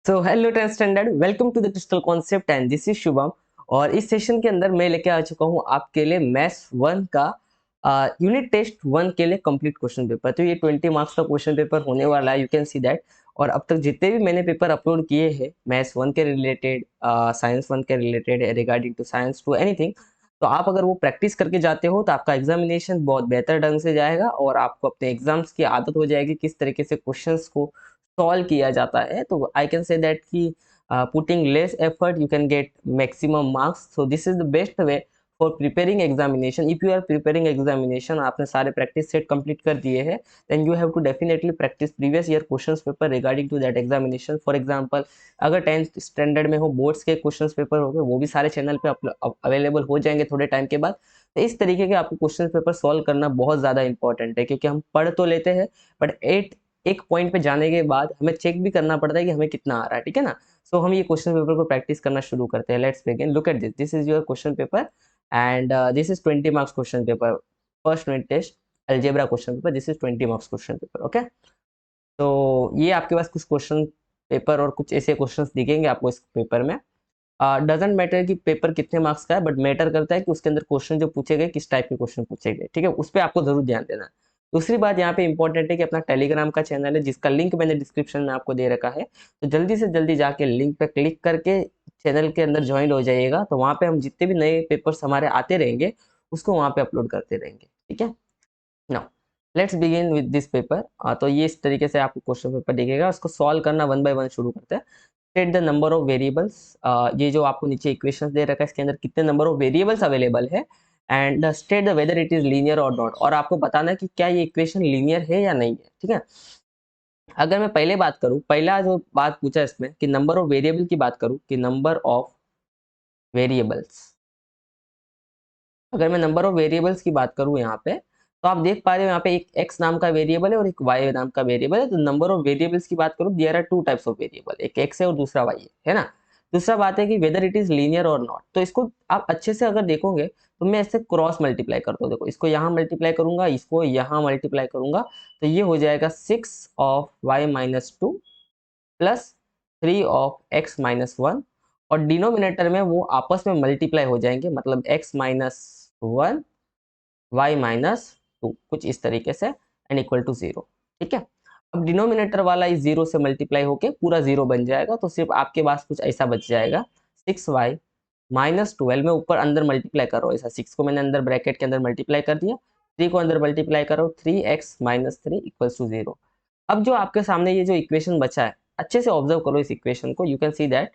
So hello tenth standard, welcome to the crystal concept and this is Shubham. और इस session के अंदर मैं लेके आ चुका हूँ आपके लिए मैथ्स 1 का यूनिट टेस्ट 1 के लिए कंप्लीट क्वेश्चन पेपर। तो ये 20 मार्क्स का क्वेश्चन पेपर होने वाला है, यू कैन सी दैट। और अब तक जितने भी मैंने पेपर अपलोड किए हैं मैथ्स 1 के रिलेटेड, साइंस 1 के related, regarding to science to anything, तो आप अगर वो प्रैक्टिस करके जाते हो तो आपका एग्जामिनेशन बहुत बेहतर ढंग से जाएगा और आपको अपने एग्जाम्स की आदत हो जाएगी किस तरीके से क्वेश्चंस को सॉल्व किया जाता है। तो आई कैन से दैट कि putting less effort you can get maximum marks. So this is the best way for preparing examination. If you are preparing examination, आपने सारे प्रैक्टिस सेट कंप्लीट कर दिए हैं, then you have to definitely practice previous year questions paper regarding to that examination. For example, अगर 10th standard में हो, boards के questions paper हो गए, वो भी सारे चैनल पे अवेलेबल हो जाएंगे थोड़े टाइम के बाद। तो इस तरीके के आपको क्वेश्चन पेपर सॉल्व करना बहुत ज़्यादा इंपॉर्टेंट है, क्योंकि हम पढ़ तो लेते हैं बट एक पॉइंट पे जाने के बाद हमें चेक भी करना पड़ता है कि हमें कितना आ रहा है, ठीक है ना। सो हम ये क्वेश्चन पेपर को प्रैक्टिस करना शुरू करते हैं। Let's begin. Look at this, this is your question paper and this is 20 marks question paper. First unit test algebra question paper, this is 20 marks question paper. Okay, तो ये आपके पास कुछ question paper और कुछ ऐसे क्वेश्चंस दिखेंगे आपको इस पेपर में। डजेंट मैटर कि पेपर कितने मार्क्स का है, बट मैटर करता है कि उसके अंदर क्वेश्चन जो पूछे गए किस टाइप के क्वेश्चन पूछे गए, ठीक है। उस पर आपको जरूर ध्यान देना है। दूसरी बात यहाँ पे इंपॉर्टेंट है कि अपना टेलीग्राम का चैनल है, जिसका लिंक मैंने डिस्क्रिप्शन में आपको दे रखा है। तो जल्दी से जल्दी जाके लिंक पे क्लिक करके चैनल के अंदर ज्वाइन हो जाइएगा। तो वहाँ पे हम जितने भी नए पेपर्स हमारे आते रहेंगे उसको वहाँ पे अपलोड करते रहेंगे, ठीक है। Now let's begin with this paper. तो ये इस तरीके से आपको क्वेश्चन पेपर दिखेगा, उसको सॉल्व करना वन बाय वन शुरू करते हैं। State the number of variables. ये जो आपको नीचे इक्वेशंस दे रखा है इसके अंदर कितने नंबर ऑफ वेरिएबल्स अवेलेबल है, and state the whether it is linear और नॉट। और आपको बताना है कि क्या ये इक्वेशन लीनियर है या नहीं है, ठीक है। अगर मैं पहले बात करूं, पहला जो बात पूछा इसमें कि नंबर ऑफ वेरिएबल की बात करूं, कि नंबर ऑफ वेरिएबल्स, अगर मैं नंबर ऑफ वेरिएबल्स की बात करूं यहाँ पे, तो आप देख पा रहे हो यहाँ पे एक x नाम का वेरिएबल है और एक y नाम का वेरिएबल है। तो नंबर ऑफ वेरिएबल्स की बात करूं, there are two types of variable, एक x है और दूसरा y है ना। दूसरा बात है कि वेदर इट इज लीनियर और नॉट। तो इसको आप अच्छे से अगर देखोगे तो मैं इससे क्रॉस मल्टीप्लाई करता हूँ। देखो, इसको यहाँ मल्टीप्लाई करूंगा, इसको यहाँ मल्टीप्लाई करूंगा, तो ये हो जाएगा 6 of y minus 2 plus 3 of x minus 1। और डिनोमिनेटर में वो आपस में मल्टीप्लाई हो जाएंगे, मतलब x माइनस 1 y माइनस 2, कुछ इस तरीके से, एंड इक्वल टू 0, ठीक है। अब डिनोमिनेटर वाला इस 0 से मल्टीप्लाई होके पूरा 0 बन जाएगा, तो सिर्फ आपके पास कुछ ऐसा बच जाएगा, 6y माइनस 12 में ऊपर अंदर मल्टीप्लाई कर रहा हूँ, ऐसा 6 को मैंने अंदर ब्रैकेट के अंदर मल्टीप्लाई कर दिया, 3 को अंदर मल्टीप्लाई करो, 3x माइनस 3 इक्वल्स टू 0। अब जो आपके सामने ये जो इक्वेशन बचा है, अच्छे से ऑब्जर्व करो इस इक्वेशन को। यू कैन सी दैट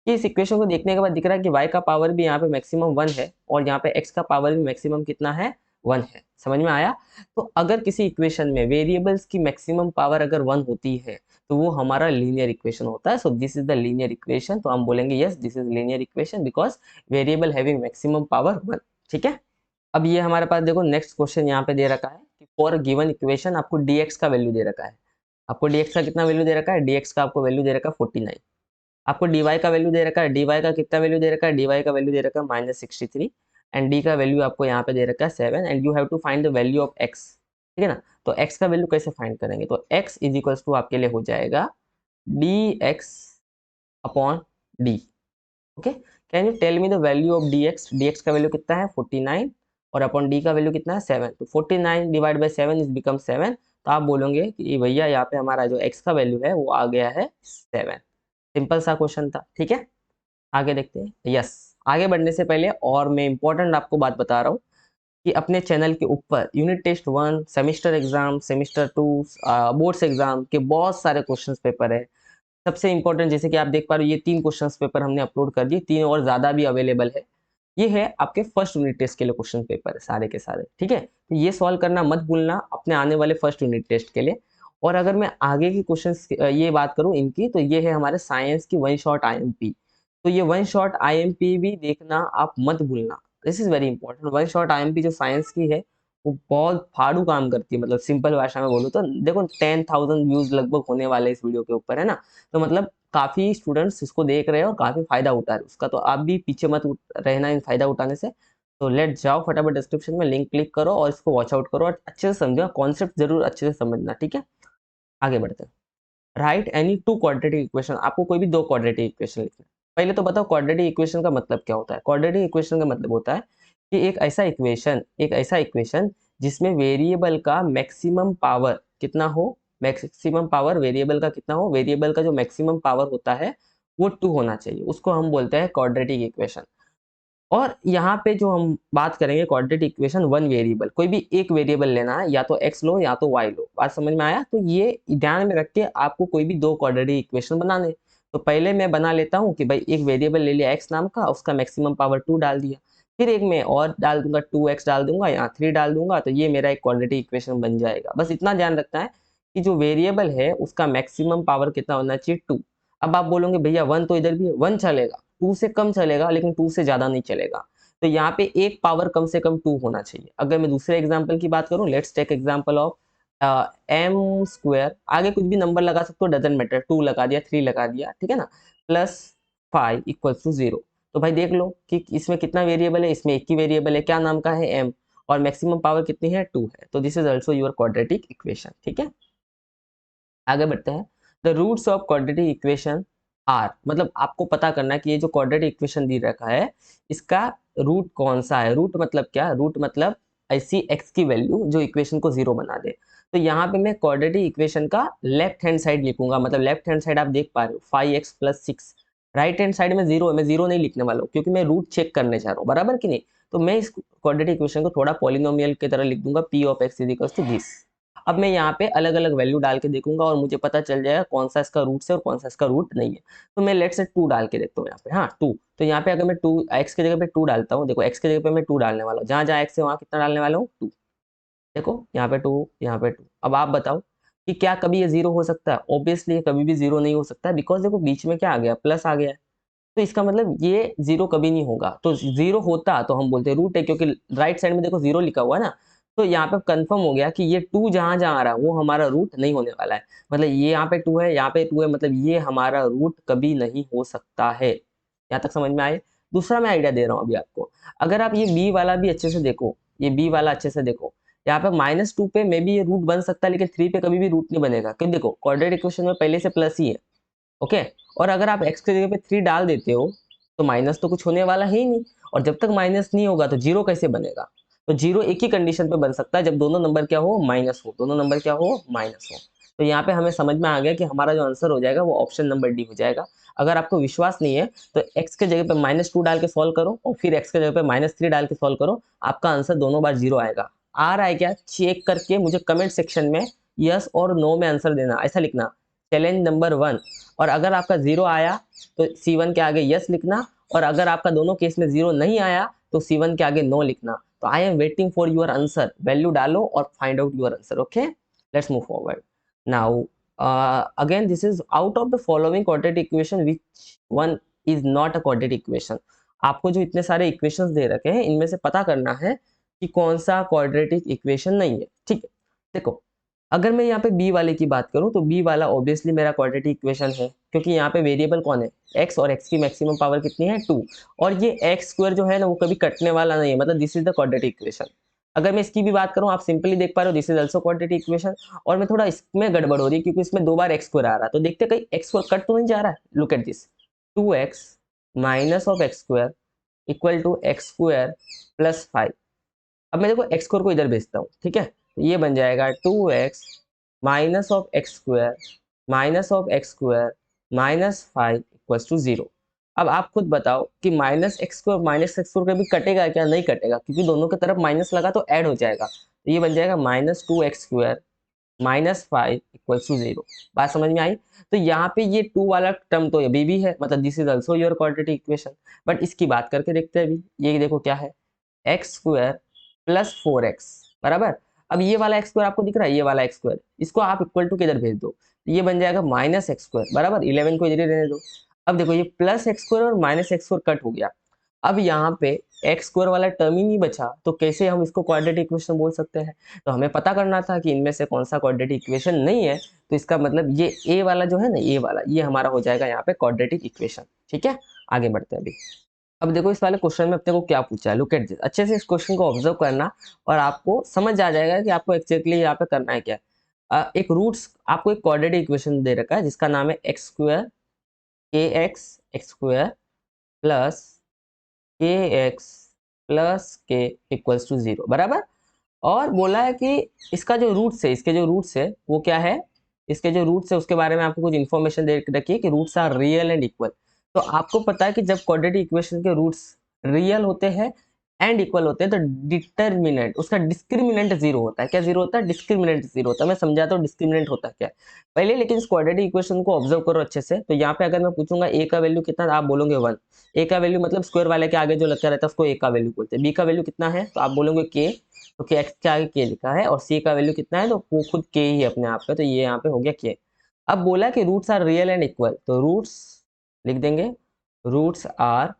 कि इस इक्वेशन को देखने के बाद दिख रहा है कि y का पावर भी यहाँ पे मैक्सिमम 1 है और यहाँ पे x का पावर भी मैक्सिमम कितना है, 1 है। समझ में आया। तो अगर किसी इक्वेशन में वेरिएबल्स की मैक्सिमम पावर अगर 1 होती है तो वो हमारा लीनियर इक्वेशन होता है। सो this is the linear equation. तो हम बोलेंगे yes, this is linear equation because variable having maximum power 1, ठीक है। अब ये हमारे पास देखो नेक्स्ट क्वेश्चन यहाँ पे दे रखा है कि फॉर गिवन इक्वेशन आपको dx का वैल्यू दे रखा है। आपको dx का कितना वैल्यू दे रखा है, dx का आपको वैल्यू दे रखा है 49। आपको dy का वैल्यू दे रखा है, dy का कितना वैल्यू दे रखा है, dy का वैल्यू दे रखा है -63, एंड d का वैल्यू आपको यहाँ पे दे रखा है 7, and you have to find the value of x, ठीक है ना। तो x का वैल्यू कैसे फाइंड करेंगे, तो x इज इक्वल्स टू आपके लिए हो जाएगा dx upon d। Okay, can you tell me the value of dx। dx का वैल्यू कितना है 49 और अपॉन d का वैल्यू कितना है 7। तो 49 डिवाइड बाई 7 इज बिकम 7। तो आप बोलोगे कि भैया यहाँ पे हमारा जो x का वैल्यू है वो आ गया है 7। सिंपल सा क्वेश्चन था, ठीक है। आगे देखते हैं। यस, आगे बढ़ने से पहले और मैं इंपॉर्टेंट आपको बात बता रहा हूँ कि अपने चैनल के ऊपर unit test 1, semester exam, semester 2, boards exam के बहुत सारे क्वेश्चन पेपर है। सबसे इंपॉर्टेंट, जैसे कि आप देख पा रहे हो, ये 3 क्वेश्चन पेपर हमने अपलोड कर दिए, 3 और ज्यादा भी अवेलेबल है। ये है आपके फर्स्ट यूनिट टेस्ट के लिए क्वेश्चन पेपर है सारे के सारे, ठीक है। तो ये सॉल्व करना मत भूलना अपने आने वाले फर्स्ट यूनिट टेस्ट के लिए। और अगर मैं आगे की क्वेश्चंस ये बात करूं इनकी, तो ये है हमारे साइंस की वन शॉट आईएमपी। तो ये वन शॉट आईएमपी भी देखना आप मत भूलना, this is very important. One shot IMP जो साइंस की है वो बहुत फाड़ू काम करती है, मतलब सिंपल भाषा में बोलूँ तो देखो 10,000 व्यूज लगभग होने वाले इस वीडियो के ऊपर, है ना। तो मतलब काफी स्टूडेंट्स इसको देख रहे हैं और काफी फायदा उठा रहे हैं उसका, तो आप भी पीछे मत रहना इन फायदा उठाने से। तो लेट जाओ फटाफट डिस्क्रिप्शन में लिंक क्लिक करो और इसको वॉच आउट करो और अच्छे से समझो, कॉन्सेप्ट जरूर अच्छे से समझना, ठीक है। आगे बढ़ते हैं। Right any two quadratic equation, आपको कोई भी दो क्वाड्रेटिक इक्वेशन लिखना है। पहले तो बताओ क्वाड्रेटिक इक्वेशन का मतलब क्या होता है। क्वाड्रेटिक इक्वेशन का मतलब होता है कि एक ऐसा इक्वेशन जिसमें वेरिएबल का मैक्सिमम पावर कितना हो, मैक्सिमम पावर वेरिएबल का कितना हो, वेरिएबल का जो मैक्सिमम पावर होता है वो 2 होना चाहिए, उसको हम बोलते हैं क्वाड्रेटिक इक्वेशन। और यहाँ पे जो हम बात करेंगे क्वाड्रेटिक इक्वेशन, वन वेरिएबल, कोई भी एक वेरिएबल लेना है, या तो एक्स लो या तो वाई लो। बात समझ में आया? तो ये ध्यान में रख के आपको कोई भी दो क्वाड्रेटिक इक्वेशन बनाने। तो पहले मैं बना लेता हूँ कि भाई एक वेरिएबल ले लिया एक्स नाम का, उसका मैक्सिमम पावर 2 डाल दिया, फिर एक में और डाल दूंगा 2x डाल दूंगा, यहाँ 3 डाल दूंगा, तो ये मेरा एक क्वाड्रेटिक इक्वेशन बन जाएगा। बस इतना ध्यान रखना है कि जो वेरिएबल है उसका मैक्सिमम पावर कितना होना चाहिए, 2। अब आप बोलोगे भैया 1 तो इधर भी है, 1 चलेगा, 2 से कम चलेगा, लेकिन 2 से ज्यादा नहीं चलेगा। तो यहाँ पे एक पावर कम से कम 2 होना चाहिए। अगर मैं दूसरे एग्जाम्पल की बात करूँ, let's take example of M square, आगे कुछ भी नंबर लगा सकते हो, डजेंट मैटर, 2 लगा दिया, 3 लगा दिया, ठीक है ना, प्लस 5 इक्वल्स टू 0। तो भाई देख लो कि इसमें कितना वेरिएबल है, इसमें एक ही वेरिएबल है, क्या नाम का है, एम, और मैक्सिमम पावर कितनी है, 2 है। तो this is also your quadratic equation, ठीक है। आगे बढ़ते हैं। The roots of quadratic equation are, मतलब आपको पता करना है कि ये जो क्वाड्रेटिक इक्वेशन दी रखा है इसका रूट कौन सा है। रूट मतलब क्या, रूट मतलब ऐसी एक्स की वैल्यू जो इक्वेशन को जीरो बना दे। तो यहाँ पे मैं क्वाड्रेटिक इक्वेशन का लेफ्ट हैंड साइड लिखूंगा, मतलब लेफ्ट हैंड साइड आप देख पा रहे हो 5x + 6, राइट हैंड साइड में जीरो है, मैं जीरो नहीं लिखने वाला हूँ क्योंकि मैं रूट चेक करने जा रहा हूँ, बराबर कि नहीं। तो मैं इस क्वाड्रेटिक इक्वेशन को थोड़ा पॉलिनोमियल की तरह लिख दूंगा, p ऑफ x = दिस। अब मैं यहाँ पे अलग अलग वैल्यू डाल के देखूंगा और मुझे पता चल जाएगा कौन सा इसका रूट है और कौन सा इसका रूट नहीं है। तो मैं लेट से 2 डाल के देखता हूँ यहाँ पे, हाँ 2। तो यहाँ पे अगर मैं 2 एक्स की जगह पे 2 डालता हूँ, देखो एक्स की जगह पे मैं 2 डालने वाला हूँ, जहाँ जहाँ एक्स है वहाँ कितना डालने वाला हूँ, 2। देखो यहाँ पे 2, यहाँ पे 2। अब आप बताओ कि क्या कभी ये जीरो हो सकता है? ऑब्वियसली ये कभी भी जीरो नहीं हो सकता है, बिकॉज देखो बीच में क्या आ गया, प्लस आ गया है। तो इसका मतलब ये जीरो कभी नहीं होगा। तो जीरो होता तो हम बोलते रूट है, क्योंकि राइट साइड में देखो जीरो लिखा हुआ है ना। तो यहाँ पे कंफर्म हो गया कि ये 2 जहां जहां आ रहा है वो हमारा रूट नहीं होने वाला है। मतलब ये यहाँ पे 2 है, यहाँ पे 2 है, मतलब ये हमारा रूट कभी नहीं हो सकता है। यहाँ तक समझ में आए? दूसरा मैं आइडिया दे रहा हूँ अभी आपको। अगर आप ये बी वाला भी अच्छे से देखो, ये बी वाला अच्छे से देखो, यहाँ पे -2 पे मे भी ये रूट बन सकता है, लेकिन 3 पे कभी भी रूट नहीं बनेगा, क्योंकि देखो क्वाड्रेटिक इक्वेशन में पहले से प्लस ही है, ओके। और अगर आप x की जगह पे 3 डाल देते हो तो माइनस तो कुछ होने वाला है ही नहीं, और जब तक माइनस नहीं होगा तो जीरो कैसे बनेगा? तो जीरो एक ही कंडीशन पे बन सकता है, जब दोनों नंबर क्या हो, माइनस हो, दोनों नंबर क्या हो, माइनस हो। तो यहाँ पे हमें समझ में आ गया कि हमारा जो आंसर हो जाएगा वो ऑप्शन नंबर डी हो जाएगा। अगर आपको विश्वास नहीं है तो x के जगह पे -2 डाल के सॉल्व करो और फिर x के जगह पे -3 डाल के सॉल्व करो, आपका आंसर दोनों बार जीरो आएगा। आ रहा है क्या, चेक करके मुझे कमेंट सेक्शन में यस और नो में आंसर देना, ऐसा लिखना, चैलेंज नंबर 1। और अगर आपका जीरो आया तो C1 के आगे यस लिखना, और अगर आपका दोनों केस में जीरो नहीं आया तो C1 के आगे नो लिखना। तो I am waiting for your answer, value डालो और find out your answer, okay. Let's move forward now. Again this is out of the following quadratic equation which one is not a quadratic equation. आपको जो इतने सारे equations दे रखे हैं इनमें से पता करना है कि कौन सा क्वाड्रेटिक इक्वेशन नहीं है, ठीक है। देखो अगर मैं यहाँ पे बी वाले की बात करूँ तो बी वाला ऑब्वियसली मेरा क्वाड्रेटिक इक्वेशन है, क्योंकि यहाँ पे वेरिएबल कौन है, एक्स, और एक्स की मैक्सिमम पावर कितनी है, 2। और ये एक्स स्क्वायर जो है ना वो कभी कटने वाला नहीं है, मतलब this is the quadratic equation. अगर मैं इसकी भी बात करूँ, आप सिंपली देख पा रहे हो this is also quadratic equation. और मैं थोड़ा इसमें गड़बड़ हो रही है क्योंकि इसमें 2 बार एक्स स्क्वायर आ रहा है, तो देखते कहीं एक्स स्क्वायर कट तो नहीं जा रहा है। Look at this, 2x minus of x square equal to x square plus 5। अब मैं देखो एक्स स्क्वायर को इधर भेजता हूँ, ठीक है, तो ये बन जाएगा 2x minus of x square -5 equals to 0। अब आप खुद बताओ कि माइनस एक्स स्क्वायर कभी कटेगा क्या? नहीं कटेगा, क्योंकि दोनों की तरफ माइनस लगा तो ऐड हो जाएगा। तो ये बन जाएगा -2x² -5 इक्वल्स टू 0। बात समझ में आई? तो यहाँ पे ये 2 वाला टर्म तो अभी भी है, मतलब this is also your quadratic equation. But इसकी बात करके देखते हैं अभी। ये देखो क्या है, x² + 4x बराबर। अब ये वाला एक्स स्क्वायर आपको दिख रहा है, ये वाला एक्स स्क्वायर, इसको आप इक्वल टू किधर भेज दो, तो ये बन जाएगा -x² बराबर। 11 को इधर ही रहने दो। अब देखो ये +x² और -x² कट हो गया। अब यहाँ पे एक्स स्क्वायर वाला टर्म ही नहीं बचा, तो कैसे हम इसको क्वाड्रेटिक इक्वेशन बोल सकते हैं? तो हमें पता करना था कि इनमें से कौन सा क्वाड्रेटिक इक्वेशन नहीं है। तो इसका मतलब ये ए वाला जो है ना, ये वाला, ये हमारा हो जाएगा यहाँ पे क्वाड्रेटिक इक्वेशन, ठीक है। आगे बढ़ते हैं अभी। अब देखो इस वाले क्वेश्चन में अपने को क्या पूछा है, लुक एट दिस, अच्छे से इस क्वेश्चन को ऑब्जर्व करना और आपको समझ आ जाएगा कि आपको एक्जैक्टली यहाँ पे करना है क्या। एक रूट्स आपको एक क्वाड्रेटिक इक्वेशन दे रखा है जिसका नाम है एक्स स्क्वायर के एक्स स्क्वायर प्लस के एक्स प्लस के इक्वल्स टू 0 बराबर। और बोला है कि इसका जो रूट्स है, इसके जो रूट्स है वो क्या है, इसके जो रूट्स है उसके बारे में आपको कुछ इन्फॉर्मेशन दे रखी है कि roots are real and equal. तो आपको पता है कि जब क्वाड्रेटिक इक्वेशन के रूट्स रियल होते हैं एंड इक्वल होते हैं तो डिटरमिनेंट, उसका डिस्क्रिमिनेंट जीरो होता है। क्या जीरो होता है? डिस्क्रिमिनेंट जीरो होता है। मैं समझाता हूँ डिस्क्रिमिनेंट होता है क्या पहले, लेकिन इस क्वाड्रेटिक इक्वेशन को ऑब्जर्व करो अच्छे से। तो यहाँ पे अगर मैं पूछूंगा ए का वैल्यू कितना, आप बोलोगे 1। ए का वैल्यू मतलब स्क्वायर वाले के आगे जो लगता रहता है उसको ए का वैल्यू बोलते हैं। बी का वैल्यू कितना है तो आप बोलोगे के, तो के एक्स के आगे के लिखा है, और सी का वैल्यू कितना है तो वो खुद के ही है अपने आप पे, तो ये यहाँ पे हो गया के। अब बोला कि roots are real and equal, तो रूट्स लिख देंगे, roots are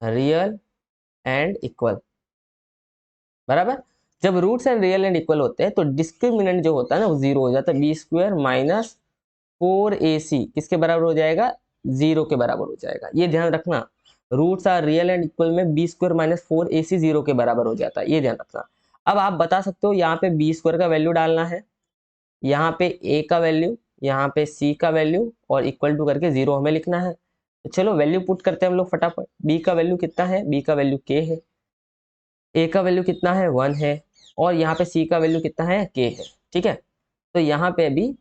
real and equal बराबर। जब roots and real and equal होते हैं तो डिस्क्रिमिनेंट जो होता है ना वो जीरो हो जाता है। बी स्क्वायर माइनस 4ac किसके बराबर हो जाएगा? जीरो के बराबर हो जाएगा। ये ध्यान रखना, roots are real and equal में B square minus 4ac zero के बराबर हो जाता है, ये ध्यान रखना। अब आप बता सकते हो यहाँ पे बी स्क्वायर का वैल्यू डालना है, यहाँ पे ए का वैल्यू, यहाँ पे सी का वैल्यू, और इक्वल टू करके जीरो हमें लिखना है। तो चलो वैल्यू पुट करते हैं हम लोग फटाफट। बी का वैल्यू कितना है? बी का वैल्यू के है, ए का वैल्यू कितना है? 1 है, और यहाँ पे सी का वैल्यू कितना है? के है। ठीक है, तो यहाँ पे अभी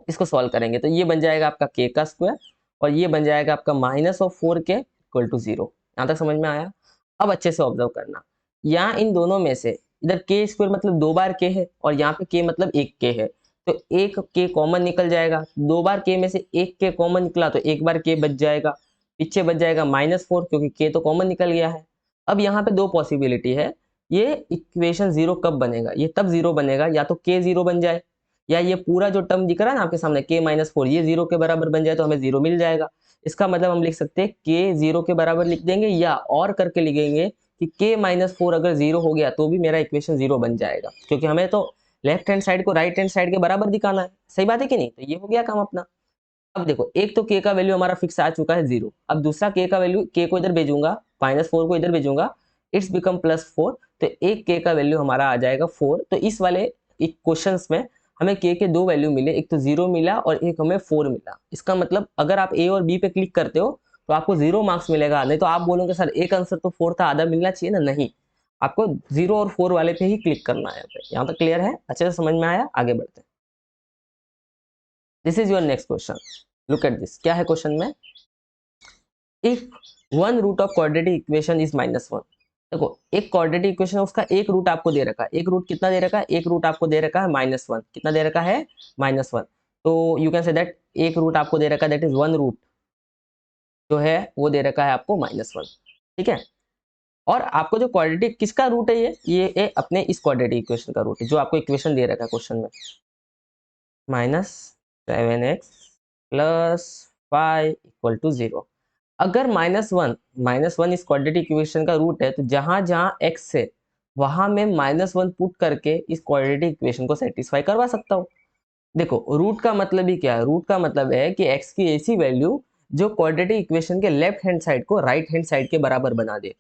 इसको सॉल्व करेंगे तो ये बन जाएगा आपका के का स्क्वायर, और ये बन जाएगा आपका माइनस ऑफ 4 के इक्वल टू 0। यहाँ तक समझ में आया? अब अच्छे से ऑब्जर्व करना, यहाँ इन दोनों में से इधर के स्क्वायर मतलब 2 बार के है, और यहाँ पे के मतलब 1 के है, तो एक के कॉमन निकल जाएगा। 2 बार के में से एक के कॉमन निकला तो एक बार के बच जाएगा, पीछे बच जाएगा -4 क्योंकि के तो कॉमन निकल गया है। अब यहाँ पे दो पॉसिबिलिटी है, ये इक्वेशन जीरो कब बनेगा? ये तब जीरो बनेगा या तो के जीरो बन जाए, या ये पूरा जो टर्म दिख रहा है ना आपके सामने k-4 ये जीरो के बराबर बन जाए तो हमें जीरो मिल जाएगा। इसका मतलब हम लिख सकते हैं के जीरो के बराबर लिख देंगे, या और करके लिखेंगे कि k-4 अगर जीरो हो गया तो भी मेरा इक्वेशन जीरो बन जाएगा, क्योंकि हमें तो लेफ्ट हैंड साइड को राइट हैंड साइड के बराबर दिखाना है। सही बात है कि नहीं? तो ये हो गया काम अपना। अब देखो, एक तो के का वैल्यू हमारा फिक्स आ चुका है जीरो, अब दूसरा के का वैल्यू, के को इधर भेजूंगा, -4 को इधर भेजूंगा, इट्स बिकम +4, तो एक के का वैल्यू हमारा आ जाएगा 4। तो इस वाले क्वेश्चन में हमें के दो वैल्यू मिले, एक तो जीरो मिला और एक हमें 4 मिला। इसका मतलब अगर आप ए और बी पे क्लिक करते हो तो आपको 0 मार्क्स मिलेगा, नहीं तो आप बोलोगे सर एक आंसर तो 4 था, आधा मिलना चाहिए ना। नहीं, आपको 0 और 4 वाले पे ही क्लिक करना है। यहाँ तक क्लियर है? अच्छे से समझ में आया? आगे बढ़ते हैं। This is your next question, look at this. क्या है क्वेश्चन में? If one root of quadratic equation is -1। देखो, एक क्वाड्रेटिक इक्वेशन उसका एक रूट आपको दे रखा है। एक रूट कितना दे रखा है? एक रूट आपको दे रखा है -1। कितना दे रखा है? -1। तो यू कैन से दैट एक रूट आपको दे रखा है, दैट इज वन रूट जो है वो दे रखा है आपको -1। ठीक है, और आपको जो क्वाड्रेटिक किसका रूट है, ये अपने इस क्वाड्रेटिक इक्वेशन का रूट है जो आपको इक्वेशन दे रखा है क्वेश्चन में, -7x प्लस 5 इक्वल टू 0। अगर -1 इस क्वाड्रेटिक इक्वेशन का रूट है तो जहां जहां x है वहां मैं -1 पुट करके इस क्वाड्रेटिक इक्वेशन को सेटिस्फाई करवा सकता हूँ। देखो, रूट का मतलब ही क्या है? रूट का मतलब है कि x की ऐसी वैल्यू जो क्वाड्रेटिक इक्वेशन के लेफ्ट हैंड साइड को राइट हैंड साइड के बराबर बना दे।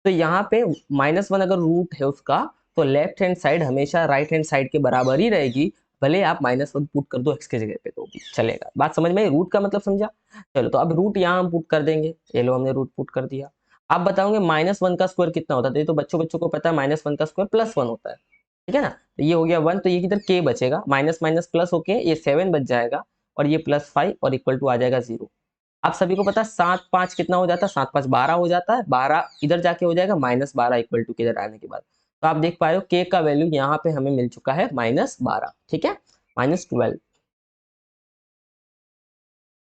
तो यहाँ पे -1 अगर रूट है उसका, तो लेफ्ट हैंड साइड हमेशा राइट हैंड साइड के बराबर ही रहेगी, भले आप -1 पुट कर दो x के जगह पे तो भी चलेगा। बात समझ में आई? रूट का मतलब समझा? चलो, तो अब रूट यहाँ हम पुट कर देंगे। ये लो, हमने रूट पुट कर दिया। आप बताओगे -1 का स्क्वायर कितना होता है? तो ये तो बच्चों बच्चों को पता है, -1 का स्क्वायर +1 होता है। ठीक है ना? तो ये हो गया 1, तो ये किधर k बचेगा, माइनस माइनस प्लस होके ये 7 बच जाएगा, और ये +5 और इक्वल टू आ जाएगा 0। आप सभी को पता है 7 5 कितना हो जाता है? 7 5 12 हो जाता है। 12 इधर जाके हो जाएगा -12 इक्वल टू के इधर आने के बाद। तो आप देख पा रहे हो के का वैल्यू यहाँ पे हमें मिल चुका है -12। ठीक है, -12।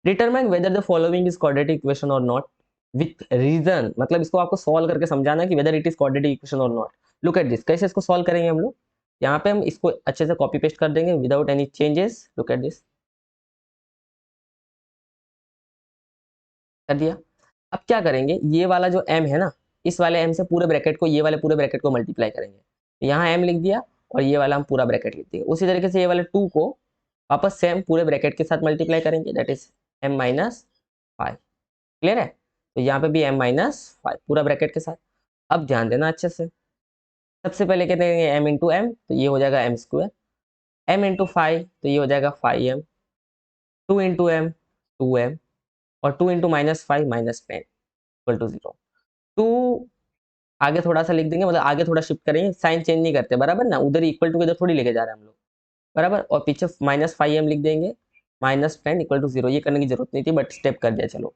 Determine whether the following is quadratic equation और नॉट विथ रीजन। मतलब इसको आपको सॉल्व करके समझाना है कि whether it is quadratic equation और नॉट। लुक एट दिस, कैसे इसको सॉल्व करेंगे हम लोग? यहाँ पे हम इसको अच्छे से कॉपी पेस्ट कर देंगे without any changes. Look at this, कर दिया। अब क्या करेंगे, ये वाला जो m है ना, इस वाले m से पूरे ब्रैकेट को, ये वाले पूरे ब्रैकेट को मल्टीप्लाई करेंगे। तो यहाँ m लिख दिया, और ये वाला हम पूरा ब्रैकेट लिख देंगे। उसी तरीके से ये वाले 2 को वापस सेम पूरे ब्रैकेट के साथ मल्टीप्लाई करेंगे, दैट इज m-5। क्लियर है? तो यहाँ पे भी m-5 पूरा ब्रैकेट के साथ। अब ध्यान देना अच्छे से, सबसे पहले क्या करेंगे m इंटू एम, तो ये हो जाएगा m स्क्वायर, m इंटू 5 तो ये हो जाएगा 5m, 2 इंटू m 2m, और 2 इंटू -5 -10 इक्वल टू 0। 2 आगे थोड़ा सा लिख देंगे, मतलब आगे थोड़ा शिफ्ट करेंगे, साइन चेंज नहीं करते बराबर ना, उधर इक्वल टू इधर थोड़ी लेके जा रहे हैं हम लोग बराबर, और पीछे -5m लिख देंगे, -10 इक्वल टू 0। ये करने की जरूरत नहीं थी बट स्टेप कर दिया। चलो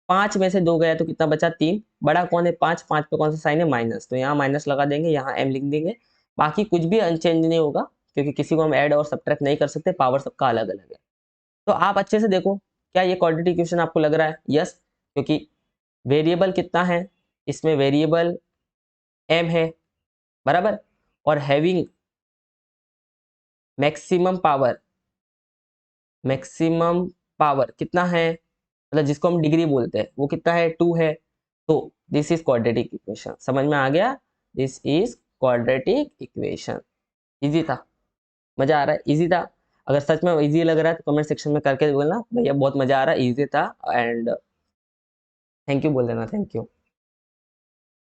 5 में से 2 गया तो कितना बचा 3, बड़ा कौन है 5, 5 पे कौन सा साइन है माइनस, तो यहाँ माइनस लगा देंगे, यहाँ m लिख देंगे, बाकी कुछ भी अनचेंज नहीं होगा क्योंकि किसी को हम ऐड और सब्ट्रैक्ट नहीं कर सकते, पावर सबका अलग अलग है। तो आप अच्छे से देखो, क्या ये क्वाड्रेटिक इक्वेशन आपको लग रहा है? यस, क्योंकि वेरिएबल कितना है इसमें, वेरिएबल m है बराबर, और having maximum power, maximum power कितना है, मतलब जिसको हम डिग्री बोलते हैं वो कितना है 2 है। तो दिस इज क्वाड्रेटिक इक्वेशन, समझ में आ गया? This is quadratic equation. Easy था? मजा आ रहा है? इजी था? अगर सच में इजी लग रहा है तो कमेंट सेक्शन में करके बोलना भैया बहुत मजा आ रहा है, इजी था, एंड थैंक यू बोल देना, थैंक यू।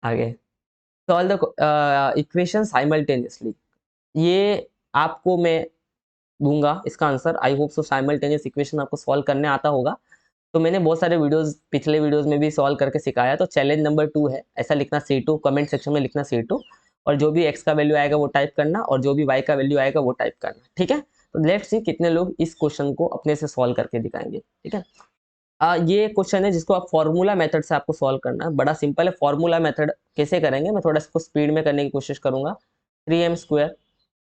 आगे सॉल्व द इक्वेशन साइमल्टेनियसली, ये आपको मैं दूंगा इसका answer. I hope so simultaneous equation आपको सॉल्व करने आता होगा। तो मैंने बहुत सारे वीडियोस पिछले वीडियोस में भी सॉल्व करके सिखाया, तो चैलेंज नंबर 2 है, ऐसा लिखना C2, कमेंट सेक्शन में लिखना C2, और जो भी x का वैल्यू आएगा वो टाइप करना, और जो भी y का वैल्यू आएगा वो टाइप करना, ठीक है? तो लेट्स सी कितने लोग इस क्वेश्चन को अपने से सॉल्व करके दिखाएंगे, ठीक है? ये क्वेश्चन है जिसको आप फॉर्मूला मेथड से आपको सॉल्व करना है, बड़ा सिंपल है। फॉर्मूला मेथड कैसे करेंगे, मैं थोड़ा इसको स्पीड में करने की कोशिश करूंगा। 3m²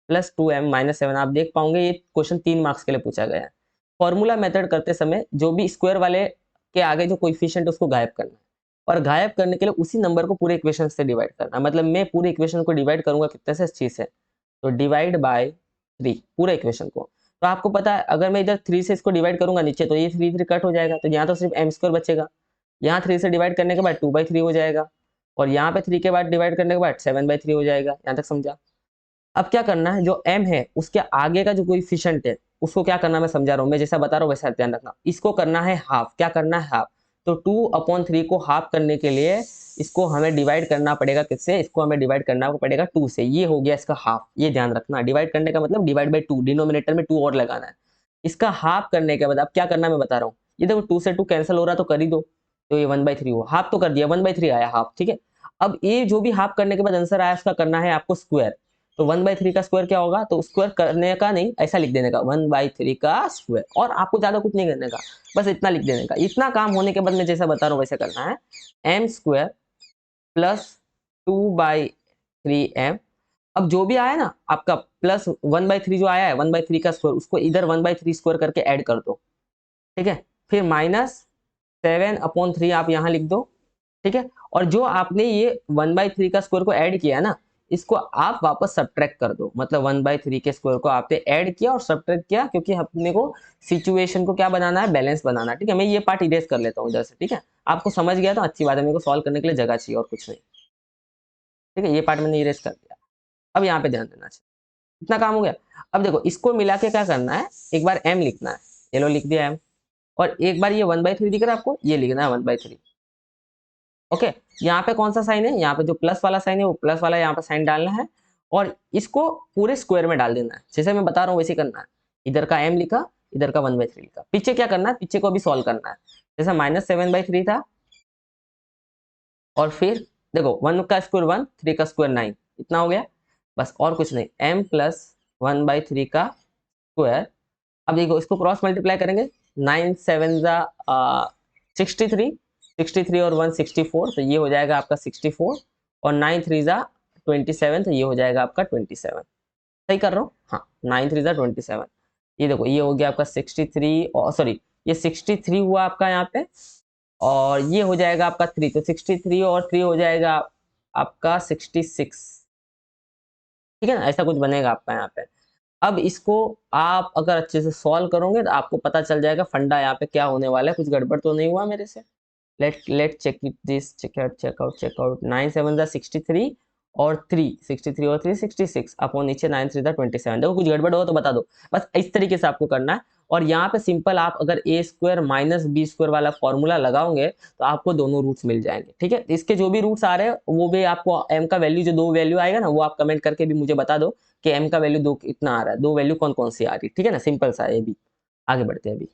प्लस 2m माइनस 7, आप देख पाओगे ये क्वेश्चन 3 मार्क्स के लिए पूछा गया है। फॉर्मूला मेथड करते समय जो भी स्क्वायर वाले के आगे जो कोएफिशिएंट है उसको गायब करना है, और गायब करने के लिए उसी नंबर को पूरे इक्वेशन से डिवाइड करना है। मतलब मैं पूरे इक्वेशन को डिवाइड करूंगा कितने से, 3 से, तो डिवाइड बाय 3 पूरे इक्वेशन को। तो आपको पता है अगर मैं इधर 3 से इसको डिवाइड करूंगा नीचे, तो ये 3 3 कट हो जाएगा, तो यहाँ तो सिर्फ m² बचेगा। यहाँ 3 से डिवाइड करने के बाद 2/3 हो जाएगा, और यहाँ पे 3 के बाद डिवाइड करने के बाद 7/3 हो जाएगा। यहाँ तक समझा? अब क्या करना है, जो m है उसके आगे का जो कोएफिशिएंट है उसको क्या करना है, मैं समझा रहा हूँ, मैं जैसा बता रहा हूँ वैसा ध्यान रखना। इसको करना है हाफ। क्या करना है? हाफ। तो 2/3 को हाफ करने के लिए इसको हमें डिवाइड करना पड़ेगा किससे, इसको हमें डिवाइड करना पड़ेगा 2 से। ये हो गया इसका हाफ, ये ध्यान रखना। डिवाइड करने का मतलब डिवाइड बाई 2, डिनोमिनेटर में 2 और लगाना है। इसका हाफ करने के बाद अब क्या करना है मैं बता रहा हूँ। ये देखो 2 से 2 कैंसिल हो रहा तो कर ही दो, तो ये 1/3 हुआ, हाफ तो कर दिया, 1/3 आया हाफ, ठीक है? अब ये जो भी हाफ करने के बाद आंसर आया उसका करना है आपको स्क्वायर। तो 1/3 का स्क्वायर क्या होगा, तो स्क्वायर करने का नहीं, ऐसा लिख देने का 1/3 का स्क्वायर, और आपको ज्यादा कुछ नहीं करने का, बस इतना लिख देने का। इतना काम होने के बाद मैं जैसा बता रहा हूँ वैसे करना है। m² प्लस 2/3m, अब जो भी आया ना आपका प्लस 1/3 जो आया है 1/3 का स्क्वायर, उसको इधर 1/3 स्क्वायर करके ऐड कर दो, ठीक है? फिर -7/3 आप यहाँ लिख दो, ठीक है? और जो आपने ये 1/3 का स्क्वायर को ऐड किया ना, इसको आप वापस सब्ट्रैक्ट कर दो। मतलब 1/3 के स्क्वायर को आपने ऐड किया और सब्ट्रैक्ट किया, क्योंकि अपने को सिचुएशन को क्या बनाना है, बैलेंस बनाना है, ठीक है? मैं ये पार्ट इरेज कर लेता हूँ इधर से, ठीक है? आपको समझ गया तो अच्छी बात है, मेरे को सॉल्व करने के लिए जगह चाहिए और कुछ नहीं, ठीक है? ये पार्ट मैंने इरेज कर दिया। अब यहाँ पे ध्यान देना चाहिए। इतना काम हो गया। अब देखो इसको मिला के क्या करना है, एक बार m लिखना है, ये लो लिख दिया m, और एक बार ये 1/3 दिख रहा है आपको, ये लिखना है 1/3। ओके, यहाँ पे कौन सा साइन है, यहाँ पे जो प्लस वाला साइन है वो प्लस वाला यहाँ पे साइन डालना है, और इसको पूरे स्क्वायर में डाल देना है, जैसे मैं बता रहा हूँ वैसे करना है। इधर का m लिखा, इधर का 1/3 लिखा। पीछे क्या करना है, पीछे को भी सॉल्व करना है। जैसे -7/3 था, और फिर देखो 1 का स्क्वायर 1, 3 का स्क्वायर 9, इतना हो गया बस, और कुछ नहीं। m प्लस 1/3 का स्क्वायर। अब देखो इसको क्रॉस मल्टीप्लाई करेंगे, 9 7 जा 63, 63 और 1 64, तो ये हो जाएगा आपका 64, और 9 3 जा 27, तो ये हो जाएगा आपका 27। सही कर रहा हूँ? हाँ, 9 3 जा 27। ये देखो ये हो गया आपका 63, और सॉरी ये 63 हुआ आपका यहाँ पे, और ये हो जाएगा आपका 3, तो 63 और 3 हो जाएगा आपका 66, ठीक है ना? ऐसा कुछ बनेगा आपका यहाँ पे। अब इसको आप अगर अच्छे से सॉल्व करोगे तो आपको पता चल जाएगा फंडा यहाँ पे क्या होने वाला है, कुछ गड़बड़ तो नहीं हुआ मेरे से। Let check it this, check out 9 7 जा 63, और 3 63 और 3 66, अपॉन नीचे 9 3 जा 27। देखो कुछ गड़बड़ हो तो बता दो, बस इस तरीके से आपको करना है। और यहाँ पे सिंपल आप अगर ए स्क्वायर माइनस बी स्क्वायर वाला फॉर्मूला लगाओगे तो आपको दोनों रूट्स मिल जाएंगे। ठीक है, इसके जो भी रूट्स आ रहे हैं वो भी आपको एम का वैल्यू जो 2 वैल्यू आएगा ना वो आप कमेंट करके भी मुझे बता दो कि एम का वैल्यू 2 कितना आ रहा है, 2 वैल्यू कौन कौन सी आ रही है। ठीक है ना, सिंपल सा है ये भी। आगे बढ़ते हैं अभी।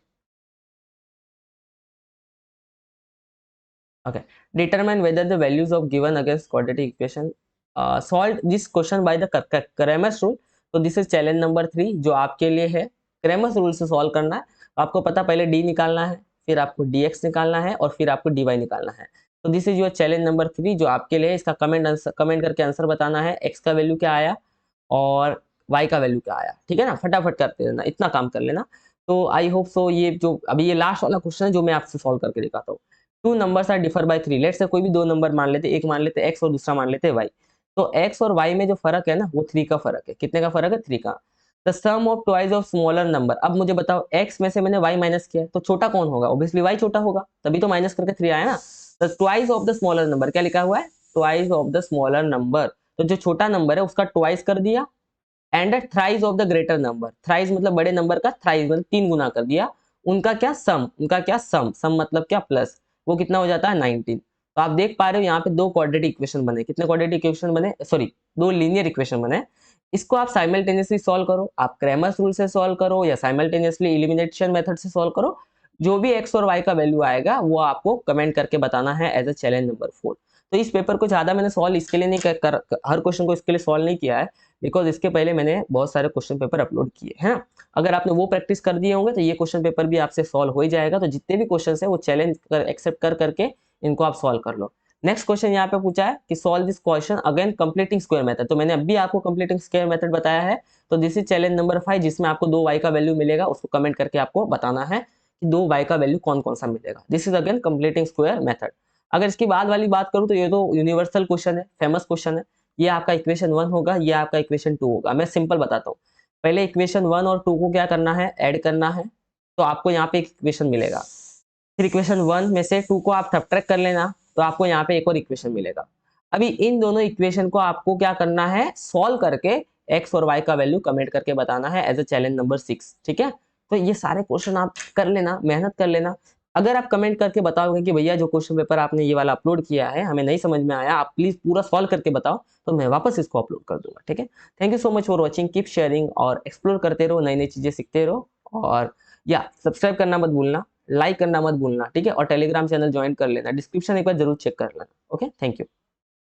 Okay. Determine whether the values of given against quadratic equation solve this question by the Cramer's rule. तो दिस इज चैलेंज नंबर 3 जो आपके लिए है। क्रेमर्स रूल से सॉल्व करना है। आपको पता पहले डी निकालना है, फिर आपको dx निकालना है और फिर आपको dy निकालना है। तो this is your challenge number 3 जो आपके लिए। इसका कमेंट करके आंसर बताना है, x का वैल्यू क्या आया और y का वैल्यू क्या आया। ठीक है ना, फटाफट करते रहना, इतना काम कर लेना। तो आई होप सो ये जो अभी ये लास्ट वाला क्वेश्चन है जो मैं आपसे सॉल्व करके दिखाता हूँ। Two numbers are differ by 3। Let's say कोई भी दो नंबर मान लेते, एक मान लेते x और दूसरा मान लेते y। तो x और y में जो फर्क है ना वो 3 का फर्क है। कितने का फर्क है? 3 का। The sum of twice of smaller number. अब मुझे बताओ x में से मैंने y माइनस किया तो छोटा कौन होगा? ऑब्वियसली y छोटा होगा, तभी तो माइनस करके 3 आया ना। The twice of the smaller number, क्या लिखा हुआ है? Twice of the smaller number. तो जो छोटा नंबर है उसका ट्वाइस कर दिया। And thrice of the greater number, thrice मतलब बड़े नंबर का थ्राइस मतलब 3 गुना कर दिया। उनका क्या? सम। उनका क्या? सम। सम मतलब क्या? प्लस। वो कितना हो जाता है? 19। तो आप देख पा रहे हो यहाँ पे दो क्वाड्रेटिक इक्वेशन बने। कितने क्वाड्रेटिक इक्वेशन बने? सॉरी, दो लीनियर इक्वेशन बने। इसको आप साइमल्टेनियसली सॉल्व करो, आप क्रैमर्स रूल से सॉल्व करो या साइमल्टेनियसली एलिमिनेशन मेथड से सॉल्व करो। जो भी एक्स और वाई का वैल्यू आएगा वो आपको कमेंट करके बताना है एज अ चैलेंज नंबर 4। तो इस पेपर को ज्यादा मैंने सॉल्व इसके लिए नहीं हर क्वेश्चन को इसके लिए सॉल्व नहीं किया है, बिकॉज इसके पहले मैंने बहुत सारे क्वेश्चन पेपर अपलोड किए हैं। अगर आपने वो प्रैक्टिस कर दिए होंगे तो ये क्वेश्चन पेपर भी आपसे सॉल्व हो ही जाएगा। तो जितने भी क्वेश्चन है वो चैलेंज एक्सेप्ट करके इनको आप सॉल्व कर लो। नेक्स्ट क्वेश्चन यहाँ पे पूछा है कि solve this question again completing square method. तो मैंने अभी आपको कंप्लीटिंग स्क्वायर मेथड बताया है। तो दिस इज चैलेंज नंबर 5 जिसमें आपको 2y का वैल्यू मिलेगा, उसको कमेंट करके आपको बताना है कि 2y का वैल्यू कौन कौन सा मिलेगा। This is again completing square method. अगर इसकी बाद वाली बात करूं तो ये तो यूनिवर्सल क्वेश्चन है, फेमस क्वेश्चन है। ये आपका इक्वेशन 1 होगा, ये आपका इक्वेशन 2 होगा। मैं सिंपल बताता हूँ। पहले इक्वेशन 1 और 2 को क्या करना है? ऐड करना है। तो आपको यहाँ पे एक इक्वेशन मिलेगा। फिर इक्वेशन 1 में से 2 को आप सब्ट्रैक्ट कर लेना तो आपको यहाँ पे एक और इक्वेशन मिलेगा। अभी इन दोनों इक्वेशन को आपको क्या करना है? सॉल्व करके x और y का वैल्यू कमेंट करके बताना है एज अ चैलेंज नंबर 6। ठीक है, तो ये सारे क्वेश्चन आप कर लेना, मेहनत कर लेना। अगर आप कमेंट करके बताओगे कि भैया जो क्वेश्चन पेपर आपने ये वाला अपलोड किया है हमें नहीं समझ में आया, आप प्लीज पूरा सॉल्व करके बताओ, तो मैं वापस इसको अपलोड कर दूंगा। ठीक है, thank you so much for watching, keep sharing और एक्सप्लोर करते रहो, नई नई चीजें सीखते रहो। और या सब्सक्राइब करना मत भूलना, लाइक करना मत भूलना। ठीक है, और टेलीग्राम चैनल ज्वाइन कर लेना, डिस्क्रिप्शन एक बार जरूर चेक कर लेना। Okay, thank you.